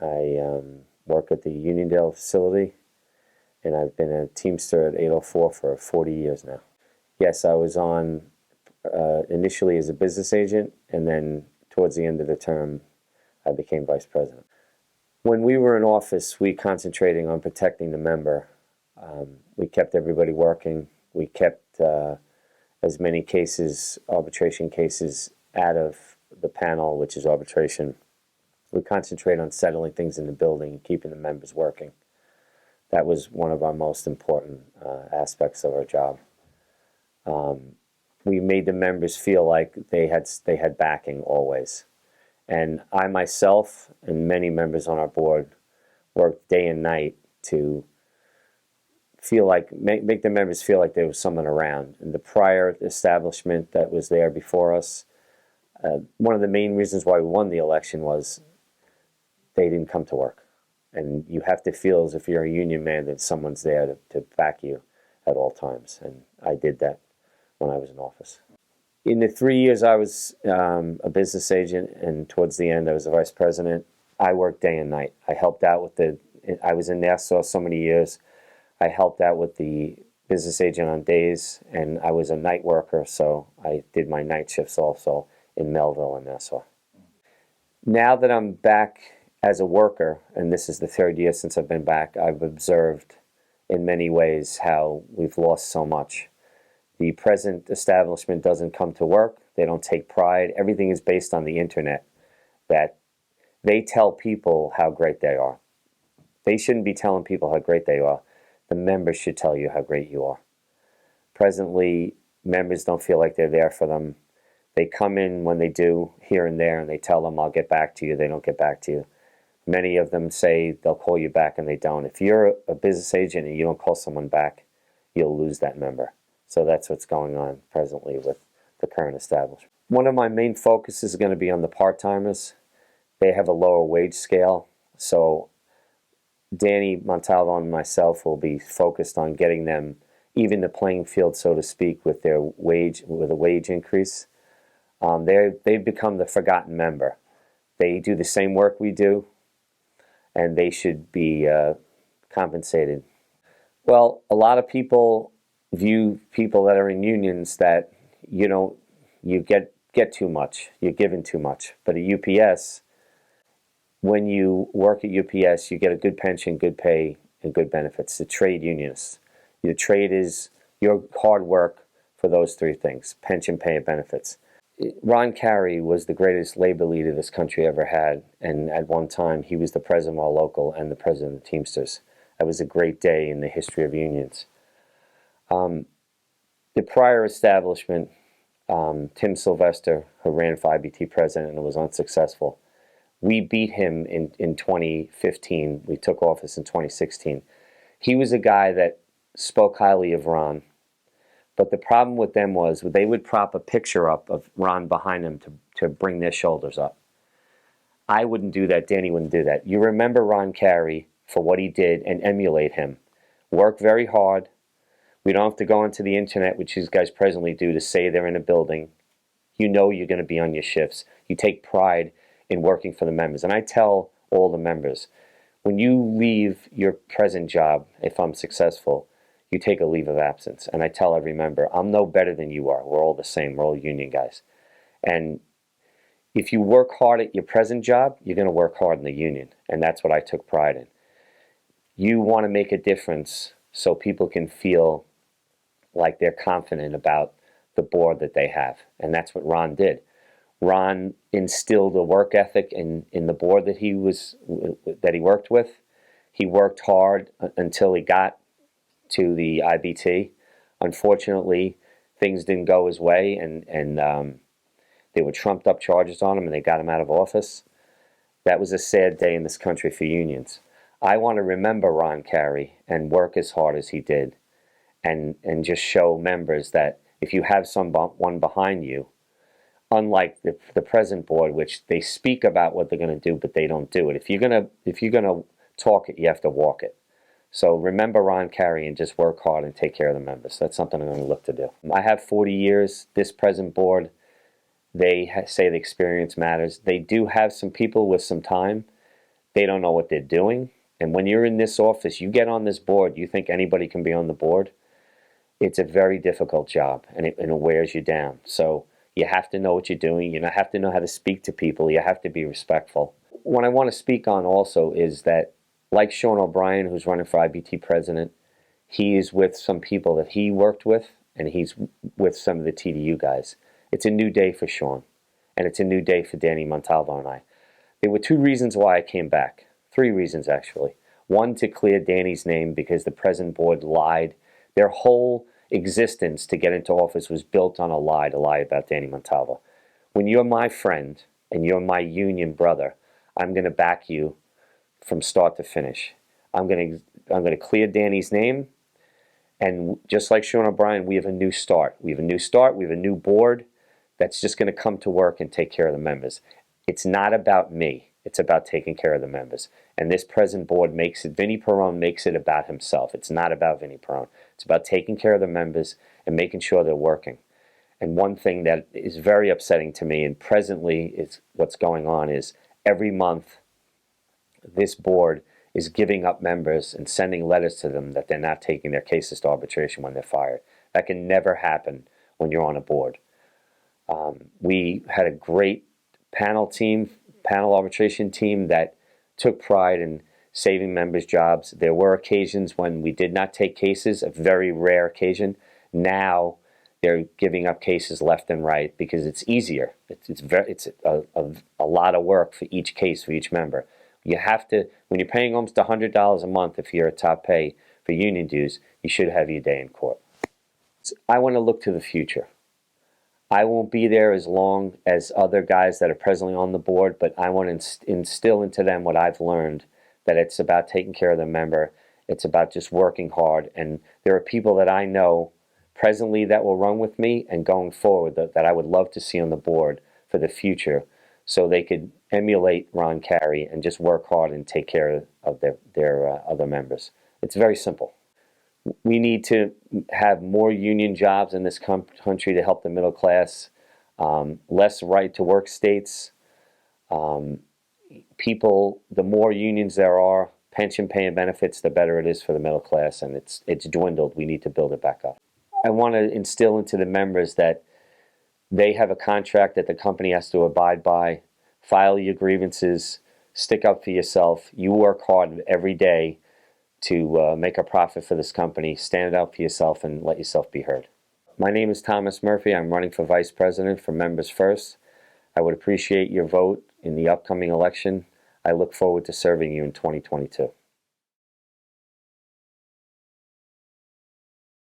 I work at the Uniondale facility, and I've been a Teamster at 804 for 40 years now. Yes, I was on initially as a business agent, and then towards the end of the term, I became vice president. When we were in office, we concentrating on protecting the member. We kept everybody working. We kept as many cases, arbitration cases, out of the panel, which is arbitration. We concentrate on settling things in the building and keeping the members working. That was one of our most important aspects of our job. We made the members feel like they had backing always. And I myself and many members on our board worked day and night to feel like, make the members feel like there was someone around. And the prior establishment that was there before us, one of the main reasons why we won the election was they didn't come to work. And you have to feel as if you're a union man that someone's there to back you at all times. And I did that when I was in office. In the 3 years I was a business agent, and towards the end I was a vice president, I worked day and night. I helped out with I was in Nassau so many years. I helped out with the business agent on days, and I was a night worker, so I did my night shifts also in Melville and Nassau. Now that I'm back as a worker, and this is the third year since I've been back, I've observed in many ways how we've lost so much. The present establishment doesn't come to work. They don't take pride. Everything is based on the internet, that they tell people how great they are. They shouldn't be telling people how great they are. The members should tell you how great you are. Presently, members don't feel like they're there for them. They come in when they do, here and there, and they tell them, I'll get back to you. They don't get back to you. Many of them say they'll call you back, and they don't. If you're a business agent and you don't call someone back, you'll lose that member. So that's what's going on presently with the current establishment. One of my main focuses is going to be on the part-timers. They have a lower wage scale, so Danny Montalvo and myself will be focused on getting them even the playing field, so to speak, with their wage, with a wage increase. They've become the forgotten member. They do the same work we do, and they should be compensated. Well, a lot of people view people that are in unions that you get too much, you're given too much. But at UPS, when you work at UPS, you get a good pension, good pay, and good benefits. The trade unionists. Your trade is your hard work for those three things: pension, pay, and benefits. Ron Carey was the greatest labor leader this country ever had, and at one time he was the president of our local and the president of the Teamsters. That was a great day in the history of unions. The prior establishment, Tim Sylvester, who ran for IBT president and was unsuccessful, we beat him in 2015. We took office in 2016. He was a guy that spoke highly of Ron, but the problem with them was they would prop a picture up of Ron behind them to bring their shoulders up. I wouldn't do that. Danny wouldn't do that. You remember Ron Carey for what he did and emulate him. Work very hard. We don't have to go onto the internet, which these guys presently do, to say they're in a building. You know you're going to be on your shifts. You take pride in working for the members. And I tell all the members, when you leave your present job, if I'm successful, you take a leave of absence. And I tell every member, I'm no better than you are. We're all the same. We're all union guys. And if you work hard at your present job, you're going to work hard in the union. And that's what I took pride in. You want to make a difference so people can feel like they're confident about the board that they have. And that's what Ron did. Ron instilled a work ethic in the board that he worked with. He worked hard until he got to the IBT. Unfortunately, things didn't go his way, and they were trumped up charges on him, and they got him out of office. That was a sad day in this country for unions. I want to remember Ron Carey and work as hard as he did, and just show members that if you have someone behind you, unlike the present board, which they speak about what they're going to do, but they don't do it. If you're gonna talk it, you have to walk it. So remember Ron Carey and just work hard and take care of the members. That's something I'm going to look to do. I have 40 years. This present board, they say the experience matters. They do have some people with some time They don't know what they're doing. And when you're in this office, you get on this board, you think anybody can be on the board. It's a very difficult job, and it wears you down. So you have to know what you're doing. You have to know how to speak to people. You have to be respectful. What I want to speak on also is that, like Sean O'Brien, who's running for IBT president, he is with some people that he worked with, and he's with some of the TDU guys. It's a new day for Sean, and it's a new day for Danny Montalvo and I. There were two reasons why I came back. Three reasons, actually. One, to clear Danny's name because the present board lied. Their whole existence to get into office was built on a lie about Danny Montalvo. When you're my friend and you're my union brother, I'm going to back you from start to finish. I'm going to clear Danny's name, and just like Sean O'Brien, we have a new start. We have a new start. We have a new board that's just going to come to work and take care of the members. It's not about me. It's about taking care of the members. And this present board makes it, Vinnie Perone makes it about himself. It's not about Vinnie Perone. It's about taking care of the members and making sure they're working. And one thing that is very upsetting to me, and presently is what's going on, is every month this board is giving up members and sending letters to them that they're not taking their cases to arbitration when they're fired. That can never happen when you're on a board. We had a great panel arbitration team that took pride in saving members' jobs. There were occasions when we did not take cases, a very rare occasion. Now they're giving up cases left and right because it's easier. It's a lot of work for each case, for each member. You have to, when you're paying almost $100 a month, if you're a top pay for union dues, you should have your day in court. So I want to look to the future. I won't be there as long as other guys that are presently on the board, but I want to instill into them what I've learned, that it's about taking care of the member. It's about just working hard. And there are people that I know presently that will run with me and going forward that I would love to see on the board for the future, so they could emulate Ron Carey and just work hard and take care of their other members. It's very simple. We need to have more union jobs in this country to help the middle class, less right-to-work states. People, the more unions there are, pension pay and benefits, the better it is for the middle class, and it's dwindled. We need to build it back up. I want to instill into the members that they have a contract that the company has to abide by. File your grievances, stick up for yourself. You work hard every day to make a profit for this company. Stand up for yourself and let yourself be heard. My name is Thomas Murphy. I'm running for Vice President for Members First. I would appreciate your vote in the upcoming election. I look forward to serving you in 2022.